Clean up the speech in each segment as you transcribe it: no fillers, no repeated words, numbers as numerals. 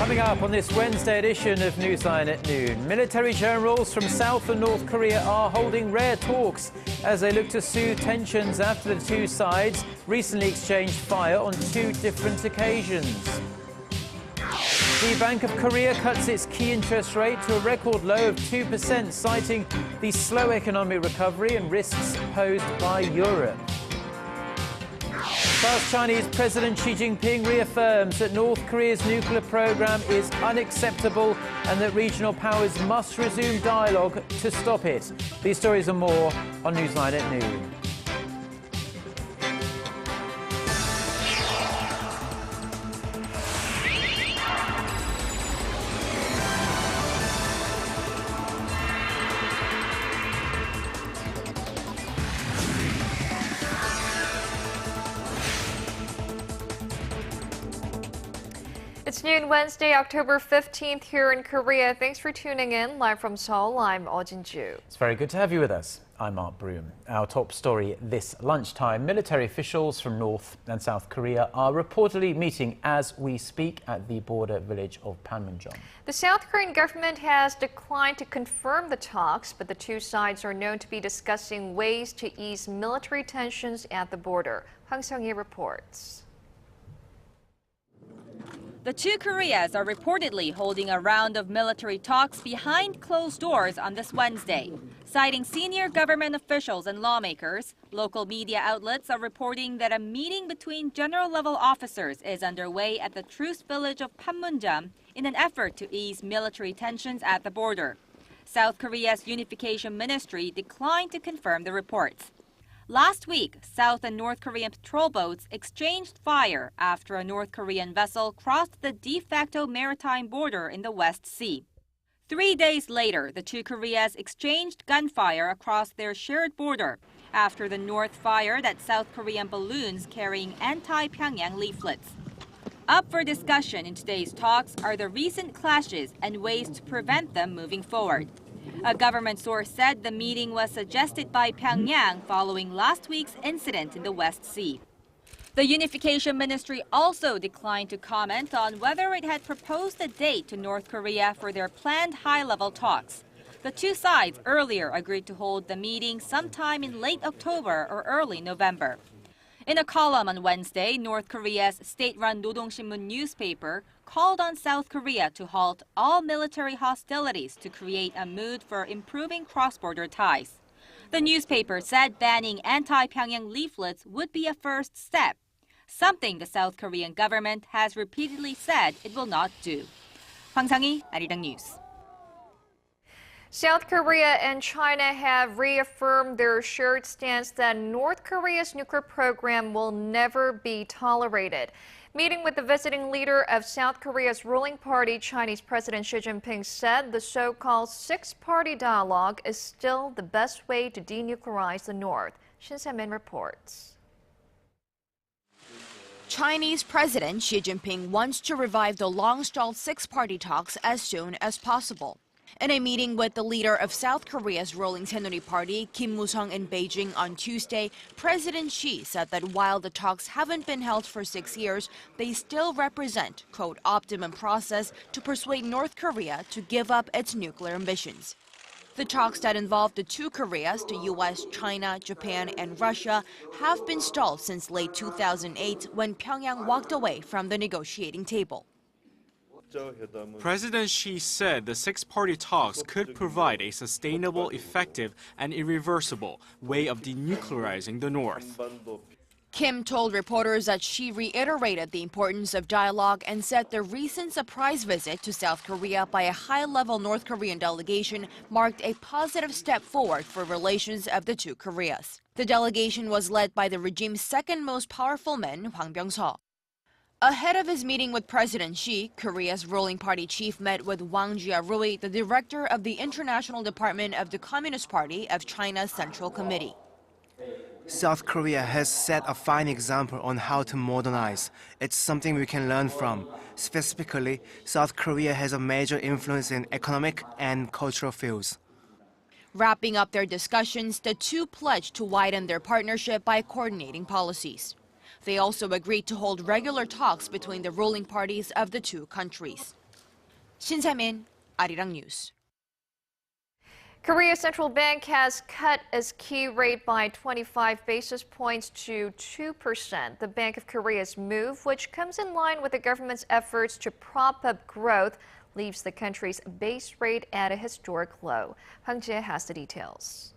Coming up on this Wednesday edition of Newsline at noon, military generals from South and North Korea are holding rare talks as they look to soothe tensions after the two sides recently exchanged fire on two different occasions. The Bank of Korea cuts its key interest rate to a record low of 2%, citing the slow economic recovery and risks posed by Europe. South Chinese President Xi Jinping reaffirms that North Korea's nuclear program is unacceptable and that regional powers must resume dialogue to stop it. These stories and more on Newsline at noon. It's noon Wednesday, October 15th here in Korea. Thanks for tuning in. Live from Seoul, I'm Eoh Jin-joo. It's very good to have you with us. I'm Mark Broome. Our top story this lunchtime. Military officials from North and South Korea are reportedly meeting as we speak at the border village of Panmunjom. The South Korean government has declined to confirm the talks, but the two sides are known to be discussing ways to ease military tensions at the border. Hwang Seung-hee reports. The two Koreas are reportedly holding a round of military talks behind closed doors on this Wednesday. Citing senior government officials and lawmakers, local media outlets are reporting that a meeting between general-level officers is underway at the truce village of Panmunjom in an effort to ease military tensions at the border. South Korea's Unification Ministry declined to confirm the reports. Last week, South and North Korean patrol boats exchanged fire after a North Korean vessel crossed the de facto maritime border in the West Sea. 3 days later, the two Koreas exchanged gunfire across their shared border after the North fired at South Korean balloons carrying anti-Pyongyang leaflets. Up for discussion in today's talks are the recent clashes and ways to prevent them moving forward. A government source said the meeting was suggested by Pyongyang following last week's incident in the West Sea. The Unification Ministry also declined to comment on whether it had proposed a date to North Korea for their planned high-level talks. The two sides earlier agreed to hold the meeting sometime in late October or early November. In a column on Wednesday, North Korea's state-run Nodongshinmun newspaper called on South Korea to halt all military hostilities to create a mood for improving cross-border ties. The newspaper said banning anti-Pyongyang leaflets would be a first step, something the South Korean government has repeatedly said it will not do. Hwang Seung-hee, Arirang News. South Korea and China have reaffirmed their shared stance that North Korea's nuclear program will never be tolerated. Meeting with the visiting leader of South Korea's ruling party, Chinese President Xi Jinping said the so-called six-party dialogue is still the best way to denuclearize the North. Shin Se-min reports. Chinese President Xi Jinping wants to revive the long-stalled six-party talks as soon as possible. In a meeting with the leader of South Korea's ruling Saenuri Party, Kim Moo-sung, in Beijing on Tuesday, President Xi said that while the talks haven't been held for 6 years, they still represent, quote, optimum process to persuade North Korea to give up its nuclear ambitions. The talks that involve the two Koreas, the U.S., China, Japan, and Russia, have been stalled since late 2008 when Pyongyang walked away from the negotiating table. President Xi said the six-party talks could provide a sustainable, effective, and irreversible way of denuclearizing the North. Kim told reporters that Xi reiterated the importance of dialogue and said the recent surprise visit to South Korea by a high-level North Korean delegation marked a positive step forward for relations of the two Koreas. The delegation was led by the regime's second most powerful man, Hwang Byung-seok. Ahead of his meeting with President Xi, Korea's ruling party chief met with Wang Jia-rui, the director of the International Department of the Communist Party of China's Central Committee. South Korea has set a fine example on how to modernize. It's something we can learn from. Specifically, South Korea has a major influence in economic and cultural fields. Wrapping up their discussions, the two pledged to widen their partnership by coordinating policies. They also agreed to hold regular talks between the ruling parties of the two countries. 신세민, Arirang News. Korea's central bank has cut its key rate by 25 basis points to 2%. The Bank of Korea's move, which comes in line with the government's efforts to prop up growth, leaves the country's base rate at a historic low. Hwang Jae has the details.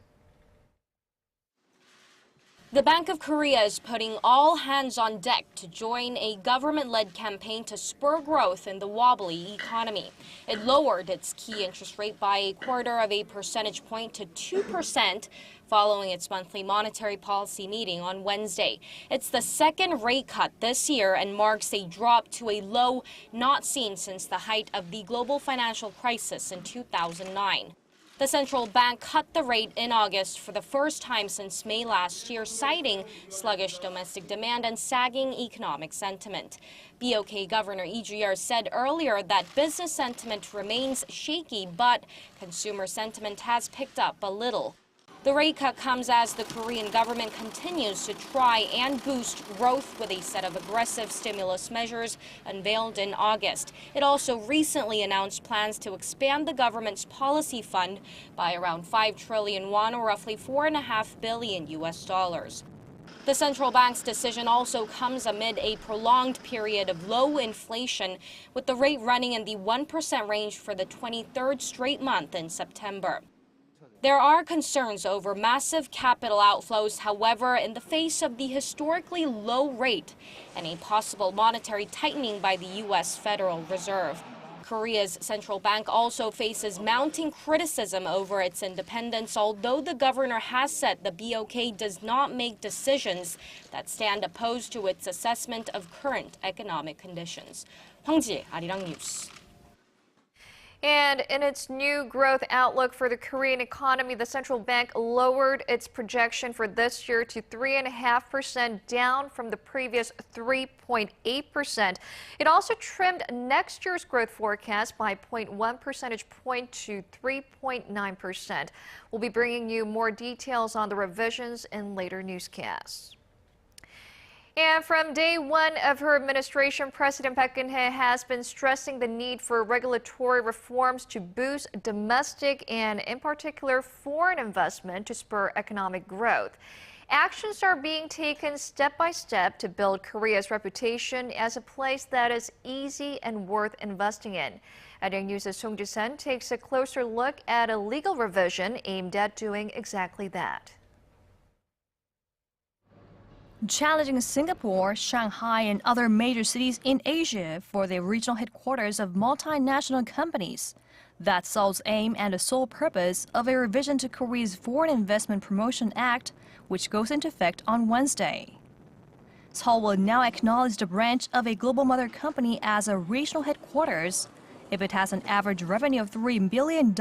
The Bank of Korea is putting all hands on deck to join a government-led campaign to spur growth in the wobbly economy. It lowered its key interest rate by 0.25 percentage point to 2% following its monthly monetary policy meeting on Wednesday. It's the second rate cut this year and marks a drop to a low not seen since the height of the global financial crisis in 2009. The central bank cut the rate in August for the first time since May last year, citing sluggish domestic demand and sagging economic sentiment. BOK Governor Lee Ju-yeol said earlier that business sentiment remains shaky, but consumer sentiment has picked up a little. The rate cut comes as the Korean government continues to try and boost growth with a set of aggressive stimulus measures unveiled in August. It also recently announced plans to expand the government's policy fund by around 5 trillion won, or roughly $4.5 billion. The central bank's decision also comes amid a prolonged period of low inflation, with the rate running in the 1% range for the 23rd straight month in September. There are concerns over massive capital outflows, however, in the face of the historically low rate and a possible monetary tightening by the U.S. Federal Reserve. Korea's central bank also faces mounting criticism over its independence, although the governor has said the BOK does not make decisions that stand opposed to its assessment of current economic conditions. Hwang Jae, Arirang News. And in its new growth outlook for the Korean economy, the central bank lowered its projection for this year to 3.5%, down from the previous 3.8%. It also trimmed next year's growth forecast by 0.1 percentage point to 3.9%. We'll be bringing you more details on the revisions in later newscasts. And from day one of her administration, President Park Geun-hye has been stressing the need for regulatory reforms to boost domestic and, in particular, foreign investment to spur economic growth. Actions are being taken step by step to build Korea's reputation as a place that is easy and worth investing in. Arirang News' Song Ji-sun takes a closer look at a legal revision aimed at doing exactly that. Challenging Singapore, Shanghai, and other major cities in Asia for the regional headquarters of multinational companies. That's Seoul's aim and the sole purpose of a revision to Korea's Foreign Investment Promotion Act, which goes into effect on Wednesday. Seoul will now acknowledge the branch of a global mother company as a regional headquarters if it has an average revenue of $3 billion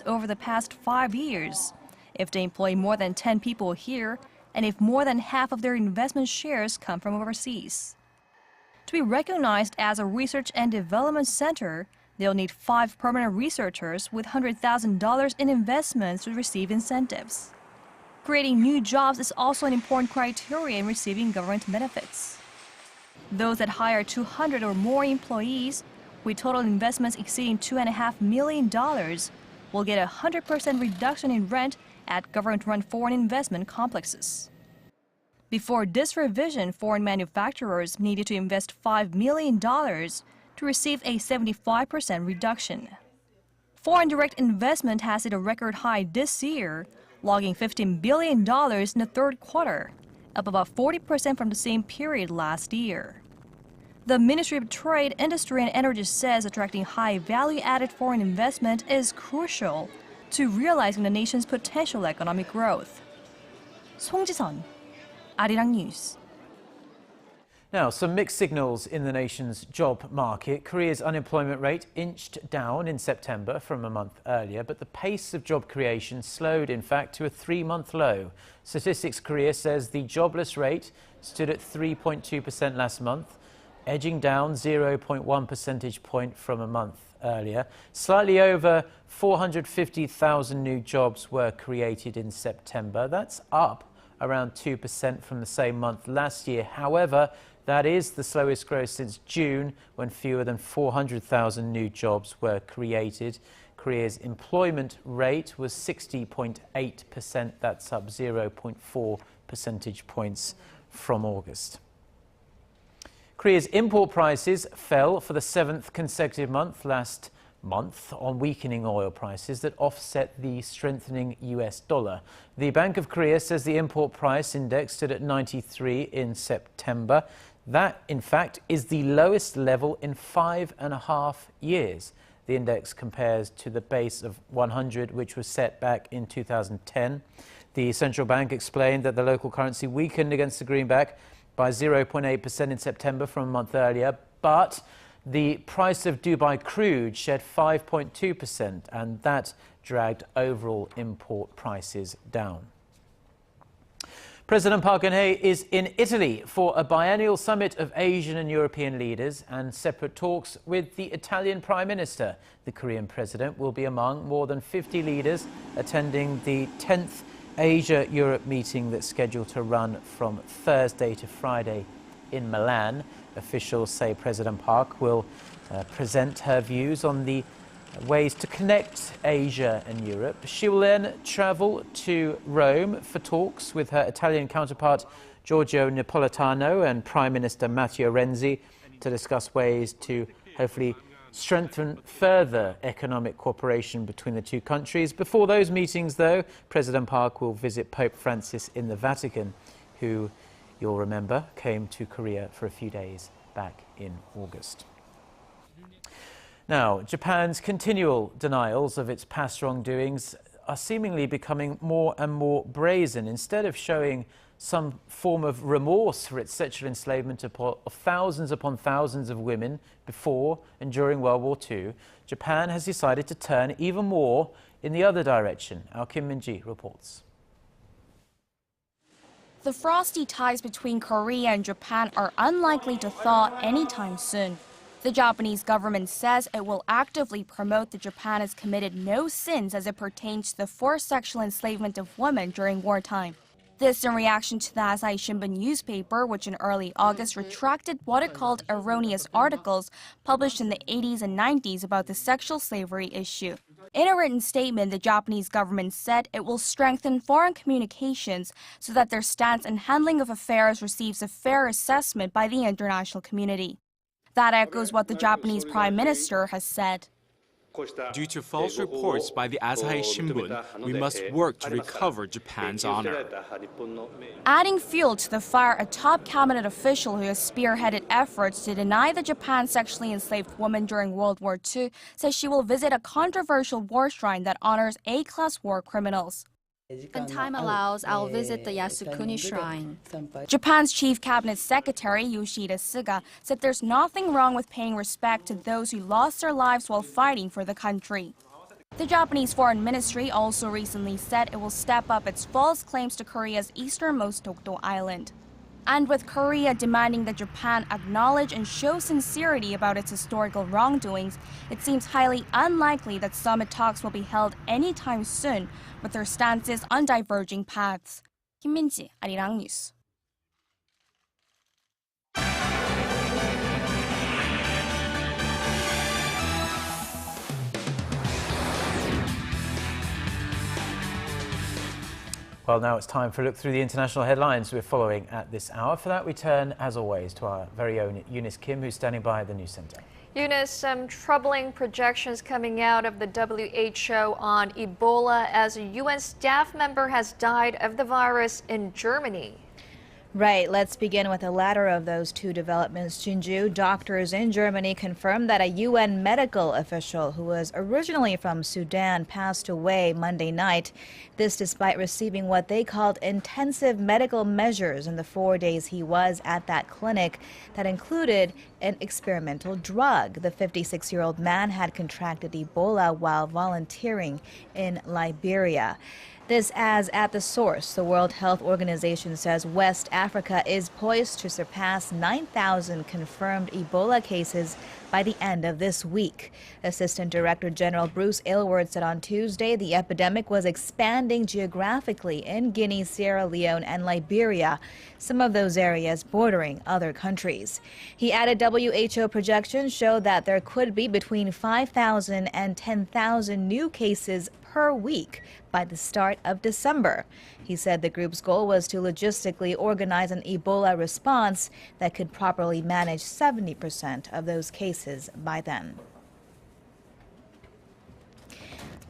over the past 5 years, if they employ more than 10 people here, and if more than half of their investment shares come from overseas. To be recognized as a research and development center, they'll need 5 permanent researchers with $100,000 in investments to receive incentives. Creating new jobs is also an important criteria in receiving government benefits. Those that hire 200 or more employees, with total investments exceeding $2.5 million, will get a 100% reduction in rent at government-run foreign investment complexes. Before this revision, foreign manufacturers needed to invest $5 million to receive a 75% reduction. Foreign direct investment has hit a record high this year, logging $15 billion in the third quarter, up about 40% from the same period last year. The Ministry of Trade, Industry and Energy says attracting high value-added foreign investment is crucial to realizing the nation's potential economic growth. Song Ji-sun, Arirang News. Now, some mixed signals in the nation's job market. Korea's unemployment rate inched down in September from a month earlier, but the pace of job creation slowed, in fact, to a 3-month low. Statistics Korea says the jobless rate stood at 3.2% last month, edging down 0.1 percentage point from a month earlier. Slightly over 450,000 new jobs were created in September. That's up around 2% from the same month last year. However, That is the slowest growth since June, when fewer than 400,000 new jobs were created. Korea's employment rate was 60.8%. That's up 0.4 percentage points from August. Korea's import prices fell for the 7th consecutive month last month on weakening oil prices that offset the strengthening US dollar. The Bank of Korea says the import price index stood at 93 in September. That, in fact, is the lowest level in 5.5 years. The index compares to the base of 100, which was set back in 2010. The central bank explained that the local currency weakened against the greenback by 0.8% in September from a month earlier, but the price of Dubai crude shed 5.2%, and that dragged overall import prices down. President Park Geun-hye is in Italy for a biennial summit of Asian and European leaders and separate talks with the Italian Prime Minister. The Korean president will be among more than 50 leaders attending the 10th Asia-Europe meeting that's scheduled to run from Thursday to Friday in Milan. Officials say President Park will present her views on the ways to connect Asia and Europe. She will then travel to Rome for talks with her Italian counterpart Giorgio Napolitano and Prime Minister Matteo Renzi to discuss ways to hopefully strengthen further economic cooperation between the two countries. Before those meetings, though, President Park will visit Pope Francis in the Vatican, who, you'll remember, came to Korea for a few days back in August. Now, Japan's continual denials of its past wrongdoings are seemingly becoming more and more brazen. Instead of showing some form of remorse for its sexual enslavement of thousands upon thousands of women before and during World War II, Japan has decided to turn even more in the other direction. Our Kim Min-ji reports. The frosty ties between Korea and Japan are unlikely to thaw anytime soon. The Japanese government says it will actively promote that Japan has committed no sins as it pertains to the forced sexual enslavement of women during wartime. This in reaction to the Asahi Shimbun newspaper, which in early August retracted what it called erroneous articles published in the 80s and 90s about the sexual slavery issue. In a written statement, the Japanese government said it will strengthen foreign communications so that their stance and handling of affairs receives a fair assessment by the international community. That echoes what the Japanese Prime Minister has said. Due to false reports by the Asahi Shimbun, we must work to recover Japan's honor. Adding fuel to the fire, a top cabinet official who has spearheaded efforts to deny the Japan sexually enslaved women during World War II says she will visit a controversial war shrine that honors A-class war criminals. When time allows, I'll visit the Yasukuni Shrine. Japan's chief cabinet secretary, Yoshida Suga, said there's nothing wrong with paying respect to those who lost their lives while fighting for the country. The Japanese Foreign Ministry also recently said it will step up its false claims to Korea's easternmost Dokdo Island. And with Korea demanding that Japan acknowledge and show sincerity about its historical wrongdoings, it seems highly unlikely that summit talks will be held anytime soon, with their stances on diverging paths. Kim Min-ji, Arirang News. Well, now it's time for a look through the international headlines we're following at this hour. For that, we turn, as always, to our very own Eunice Kim, who's standing by at the news centre. Eunice, some troubling projections coming out of the WHO on Ebola as a UN staff member has died of the virus in Germany. Right, let's begin with the latter of those two developments. Jin-joo, doctors in Germany confirmed that a UN medical official who was originally from Sudan passed away Monday night. This despite receiving what they called intensive medical measures in the 4 days he was at that clinic that included an experimental drug. The 56-year-old man had contracted Ebola while volunteering in Liberia. This as at the source, the World Health Organization says West Africa is poised to surpass 9,000 confirmed Ebola cases by the end of this week. Assistant Director General Bruce Aylward said on Tuesday the epidemic was expanding geographically in Guinea, Sierra Leone, and Liberia, some of those areas bordering other countries. He added WHO projections show that there could be between 5,000 and 10,000 new cases per week by the start of December. He said the group's goal was to logistically organize an Ebola response that could properly manage 70% of those cases by then.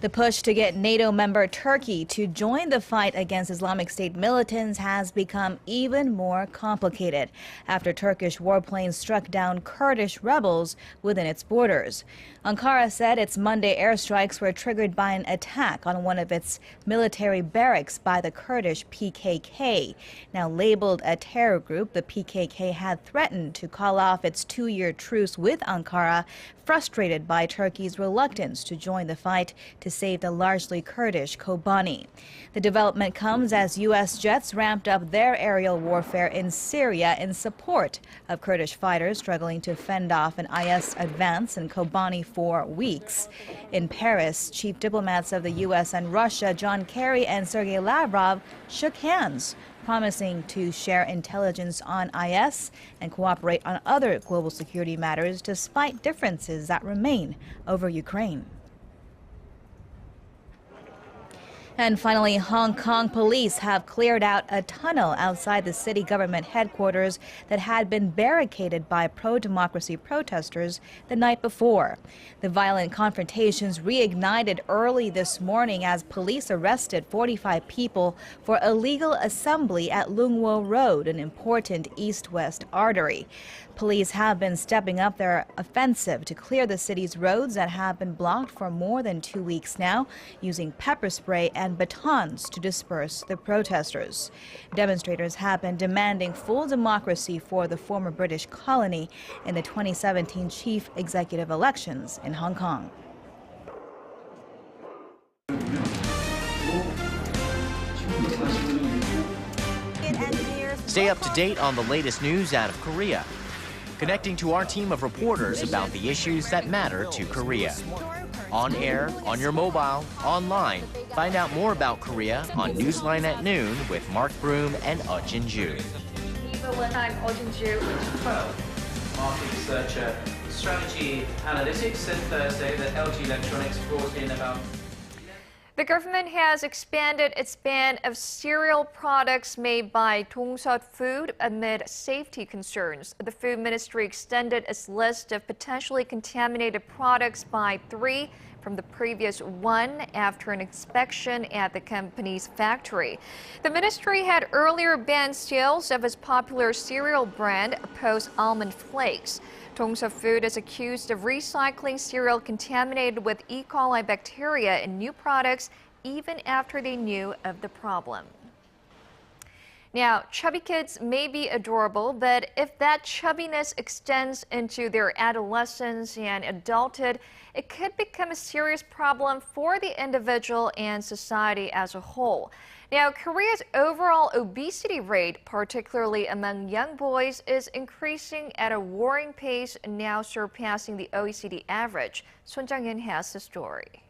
The push to get NATO member Turkey to join the fight against Islamic State militants has become even more complicated after Turkish warplanes struck down Kurdish rebels within its borders. Ankara said its Monday airstrikes were triggered by an attack on one of its military barracks by the Kurdish PKK. Now labeled a terror group, the PKK had threatened to call off its two-year truce with Ankara, frustrated by Turkey's reluctance to join the fight to save the largely Kurdish Kobani. The development comes as U.S. jets ramped up their aerial warfare in Syria in support of Kurdish fighters struggling to fend off an IS advance in Kobani for weeks. In Paris, chief diplomats of the U.S. and Russia, John Kerry and Sergei Lavrov, shook hands, promising to share intelligence on IS and cooperate on other global security matters despite differences that remain over Ukraine. And finally, Hong Kong police have cleared out a tunnel outside the city government headquarters that had been barricaded by pro-democracy protesters the night before. The violent confrontations reignited early this morning as police arrested 45 people for illegal assembly at Lung Wo Road, an important east-west artery. Police have been stepping up their offensive to clear the city's roads that have been blocked for more than 2 weeks now, using pepper spray and batons to disperse the protesters. Demonstrators have been demanding full democracy for the former British colony in the 2017 chief executive elections in Hong Kong. Stay up to date on the latest news out of Korea. Connecting to our team of reporters about the issues that matter to Korea. On air, on your mobile, online. Find out more about Korea on NEWSLINE at Noon with Mark Broome and Eoh Jin-joo. I'm Eoh Jin-joo with Market researcher, strategy analytics said Thursday that LG Electronics brought in about... The government has expanded its ban of cereal products made by Dongseot Food amid safety concerns. The Food Ministry extended its list of potentially contaminated products by 3 from the previous 1 after an inspection at the company's factory. The ministry had earlier banned sales of its popular cereal brand, Post Almond Flakes. Dongseot Food is accused of recycling cereal contaminated with E. coli bacteria in new products even after they knew of the problem. Now, chubby kids may be adorable, but if that chubbiness extends into their adolescence and adulthood, it could become a serious problem for the individual and society as a whole. Now, Korea's overall obesity rate, particularly among young boys, is increasing at a worrying pace, now surpassing the OECD average. Sun Jang-in has the story.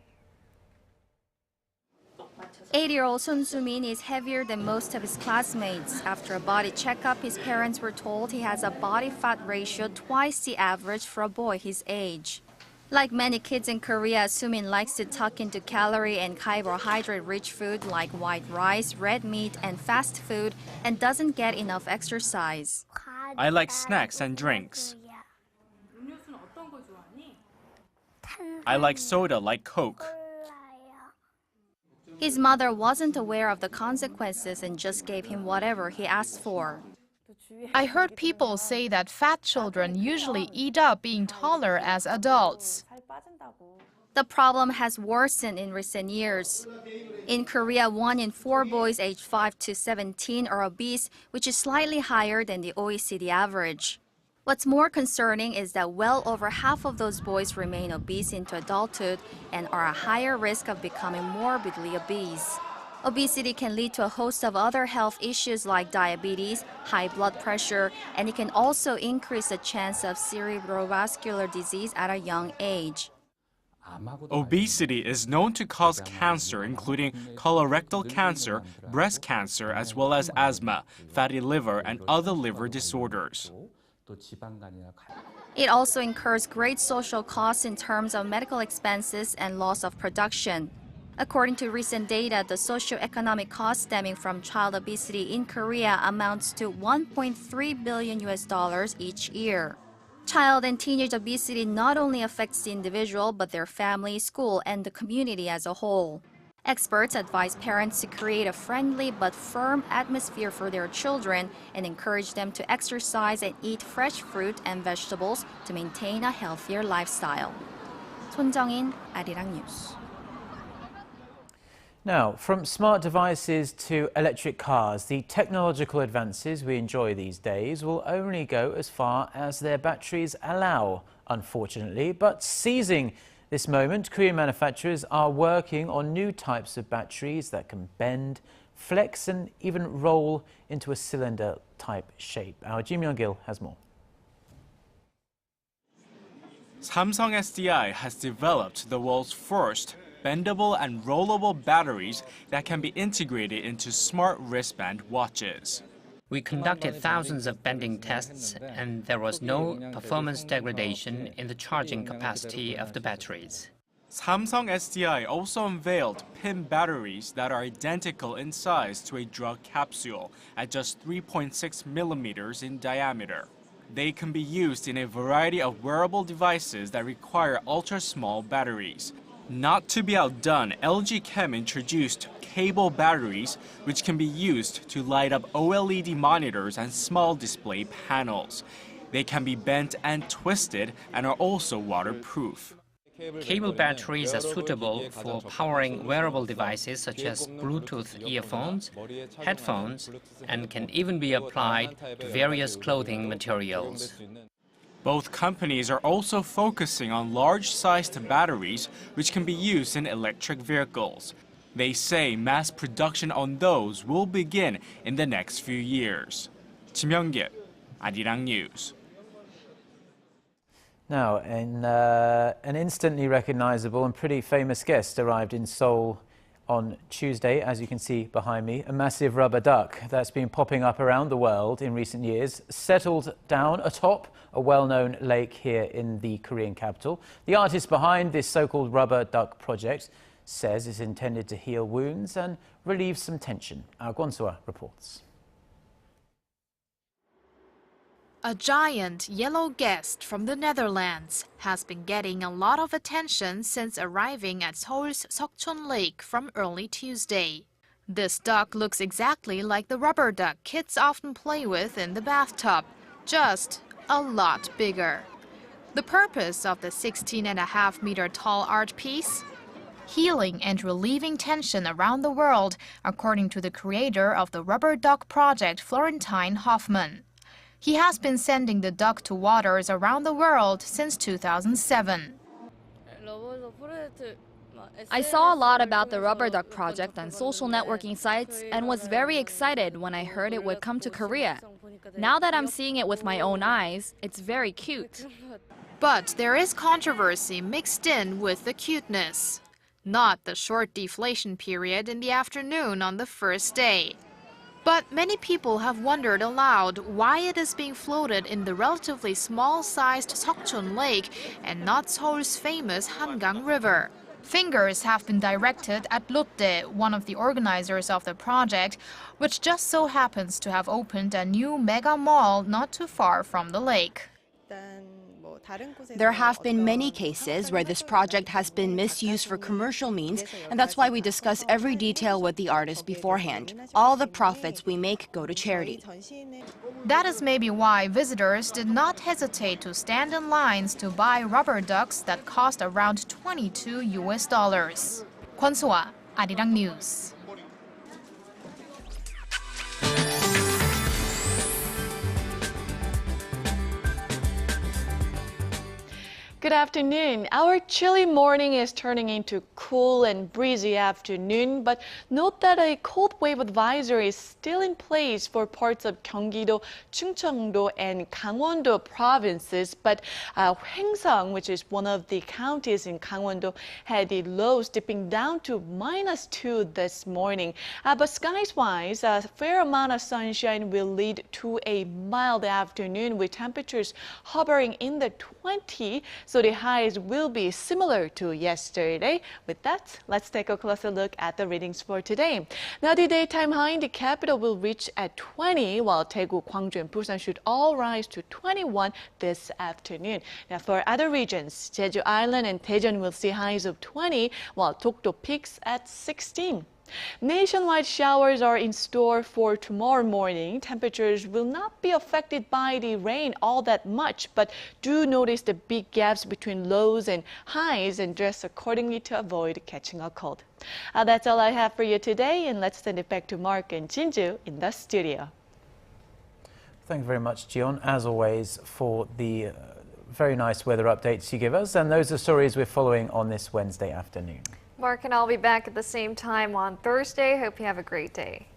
8-year-old Sun Soo-min is heavier than most of his classmates. After a body checkup, his parents were told he has a body fat ratio twice the average for a boy his age. Like many kids in Korea, Soo-min likes to tuck into calorie and carbohydrate-rich food like white rice, red meat, and fast food, and doesn't get enough exercise. I like snacks and drinks. I like soda like Coke. His mother wasn't aware of the consequences and just gave him whatever he asked for. I heard people say that fat children usually eat up being taller as adults. The problem has worsened in recent years. In Korea, 1 in 4 boys aged 5 to 17 are obese, which is slightly higher than the OECD average. What's more concerning is that well over half of those boys remain obese into adulthood and are at higher risk of becoming morbidly obese. Obesity can lead to a host of other health issues like diabetes, high blood pressure, and it can also increase the chance of cerebrovascular disease at a young age. Obesity is known to cause cancer, including colorectal cancer, breast cancer, as well as asthma, fatty liver, and other liver disorders. It also incurs great social costs in terms of medical expenses and loss of production. According to recent data, the socioeconomic cost stemming from child obesity in Korea amounts to $1.3 billion each year. Child and teenage obesity not only affects the individual, but their family, school, and the community as a whole. Experts advise parents to create a friendly but firm atmosphere for their children and encourage them to exercise and eat fresh fruit and vegetables to maintain a healthier lifestyle. 손정인, Arirang News. Now, from smart devices to electric cars, the technological advances we enjoy these days will only go as far as their batteries allow, unfortunately. But seizing this moment, Korean manufacturers are working on new types of batteries that can bend, flex and even roll into a cylinder-type shape. Our Ji Myung-gil has more. Samsung SDI has developed the world's first bendable and rollable batteries that can be integrated into smart wristband watches. We conducted thousands of bending tests, and there was no performance degradation in the charging capacity of the batteries. Samsung SDI also unveiled pin batteries that are identical in size to a drug capsule at just 3.6 millimeters in diameter. They can be used in a variety of wearable devices that require ultra-small batteries. Not to be outdone, LG Chem introduced cable batteries, which can be used to light up OLED monitors and small display panels. They can be bent and twisted and are also waterproof. Cable batteries are suitable for powering wearable devices such as Bluetooth earphones, headphones, and can even be applied to various clothing materials. Both companies are also focusing on large-sized batteries, which can be used in electric vehicles. They say mass production on those will begin in the next few years. Ji Myung-gil, Arirang News. Now, an instantly recognizable and pretty famous guest arrived in Seoul on Tuesday, as you can see behind me. A massive rubber duck that's been popping up around the world in recent years settled down atop a well-known lake here in the Korean capital. The artist behind this so-called rubber duck project says it's intended to heal wounds and relieve some tension. Our Gwon-sua reports. A giant yellow guest from the Netherlands has been getting a lot of attention since arriving at Seoul's Seokchon Lake from early Tuesday. This duck looks exactly like the rubber duck kids often play with in the bathtub, just a lot bigger. The purpose of the 16.5-meter tall art piece? Healing and relieving tension around the world, according to the creator of the rubber duck project, Florentine Hoffman. He has been sending the duck to waters around the world since 2007. I saw a lot about the rubber duck project on social networking sites and was very excited when I heard it would come to Korea. Now that I'm seeing it with my own eyes, it's very cute. But there is controversy mixed in with the cuteness. Not the short deflation period in the afternoon on the first day. But many people have wondered aloud why it is being floated in the relatively small-sized Seokchon Lake and not Seoul's famous Hangang River. Fingers have been directed at Lotte, one of the organizers of the project, which just so happens to have opened a new mega mall not too far from the lake. There have been many cases where this project has been misused for commercial means, and that's why we discuss every detail with the artist beforehand. All the profits we make go to charity. That is maybe why visitors did not hesitate to stand in lines to buy rubber ducks that cost around $22. Kwon-sua, Arirang News. Good afternoon. Our chilly morning is turning into cool and breezy afternoon, but note that a cold wave advisory is still in place for parts of Gyeonggi-do, Chungcheong-do, and Gangwon-do provinces. But Hwaengsang, which is one of the counties in Gangwon-do, had the lows dipping down to -2 this morning. But skies-wise, a fair amount of sunshine will lead to a mild afternoon with temperatures hovering in the 20s. So the highs will be similar to yesterday. With that, let's take a closer look at the readings for today. Now, the daytime high in the capital will reach at 20, while Daegu, Gwangju, and Busan should all rise to 21 this afternoon. Now, for other regions, Jeju Island and Daejeon will see highs of 20, while Dokdo peaks at 16. Nationwide showers are in store for tomorrow morning. Temperatures will not be affected by the rain all that much, but do notice the big gaps between lows and highs and dress accordingly to avoid catching a cold. That's all I have for you today, and let's send it back to Mark and Jin-joo in the studio. Thank you very much, Jion, as always, for the very nice weather updates you give us. And those are stories we're following on this Wednesday afternoon. Mark and I'll be back at the same time on Thursday. Hope you have a great day.